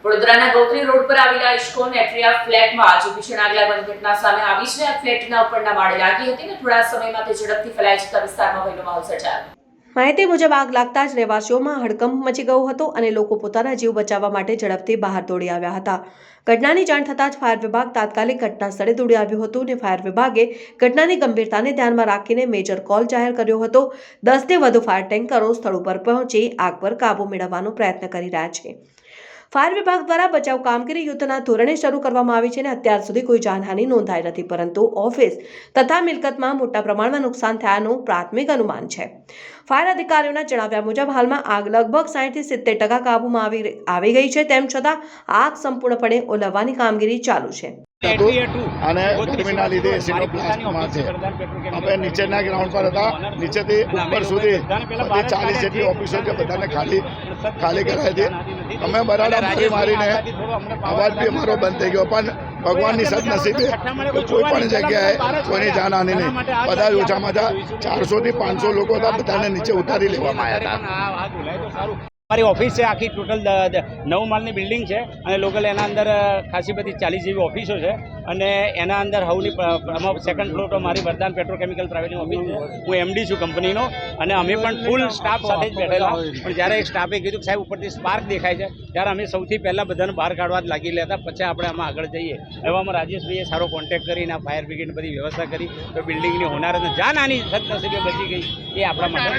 વડોદરાના ગૌત્રી રોડ પર આવેલા ઇસ્કોન એટ્રિયા ફ્લેટમાં આજે ભીષણ આગ લાગવાની ઘટના સામે આવી છે। આ ફ્લેટના ઉપરના માળે લાગી હતી અને થોડા સમયમાં તે ઝડપથી ફેલાઈ જતા વિસ્તારમાં ભયનો માહોલ સર્જાયો। માહિતી મુજબ આગ લાગતા જ રહેવાસીઓમાં હડકંપ મચી ગયો હતો અને લોકો પોતાના જીવ બચાવવા માટે ઝડપથી બહાર દોડી આવ્યા હતા। ઘટનાની જાણ થતાં જ ફાયર વિભાગ તાત્કાલિક ઘટના સ્થળે દોડી આવ્યું હતું અને ફાયર વિભાગે ઘટનાની ગંભીરતાને ધ્યાનમાં રાખીને મેજર કોલ જાહેર કર્યો હતો। 10થી વધુ ફાયર ટેન્કરો સ્થળ ઉપર પહોંચી આગ પર કાબૂ મેળવવાનો પ્રયત્ન કરી રહ્યા છે। ફાયર વિભાગ દ્વારા બચાવ કામગીરી યુદ્ધના ધોરણે શરૂ કરવામાં આવી છે અને અત્યાર સુધી કોઈ જાનહાનિ નોંધાઈ નથી, પરંતુ ઓફિસ તથા મિલકતમાં મોટા પ્રમાણમાં નુકસાન થયાનું પ્રાથમિક અનુમાન છે। ફાયર અધિકારીઓના જણાવ્યા મુજબ હાલમાં આગ લગભગ 60 થી 70% કાબૂમાં આવી ગઈ છે। તેમ છતાં આગ સંપૂર્ણપણે ઓલવવાની કામગીરી ચાલુ છે। અને ગરમીના લીધે એસીનો બ્લાસ્ટમાં છે। આપણે નીચેના ગ્રાઉન્ડ પર હતા, નીચેથી ઉપર સુધી બધી 40 જેટલી ઓફિસો છે, બધાને ખાલી કરાવી હતી। અમે બરાડા મારીને અવાજ બી અમારો બંધ થઈ ગયો, પણ ભગવાનની સદનસીબે કોઈ પણ જગ્યાએ કોઈની જાનહાનિ નહીં। બધા જ ઓછામાં ઓછા 400 થી 500 લોકો હતા, બધાને નીચે ઉતારી લેવામાં આવ્યા હતા। हमारी ऑफिस है, आखी टोटल 9 मालनी बिल्डिंग है અને લોકલ એના અંદર ખાસી બધી 40 જેવી ઓફિસો છે અને એના અંદર હવની સેકન્ડ ફ્લોર પર મારી વરદાન પેટ્રોકેમિકલ પ્રાઇવેટની ઓફિસ છે। હું એમડી છું કંપનીનો અને અમે પણ ફૂલ સ્ટાફ સાથે જ બેઠેલા, પણ જ્યારે એક સ્ટાફે કીધું કે સાહેબ ઉપરથી સ્પાર્ક દેખાય છે, ત્યારે અમે સૌથી પહેલાં બધાને બહાર કાઢવા જ લાગી લેતા, પછી આપણે આમાં આગળ જઈએ। એવામાં રાજેશભાઈએ સારો કોન્ટેક્ટ કરીને ફાયર બ્રિગેડની બધી વ્યવસ્થા કરી તો બિલ્ડિંગની હોનારત જાનહાનિ સદનસીબે બચી ગઈ। એ આપણા માટે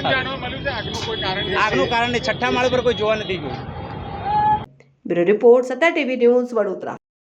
આગનું કારણ 6થા માળ પર કોઈ જોવા નથી ગયું। બ્યુરો રિપોર્ટ, સત્તા ટીવી ન્યૂઝ, વડોદરા।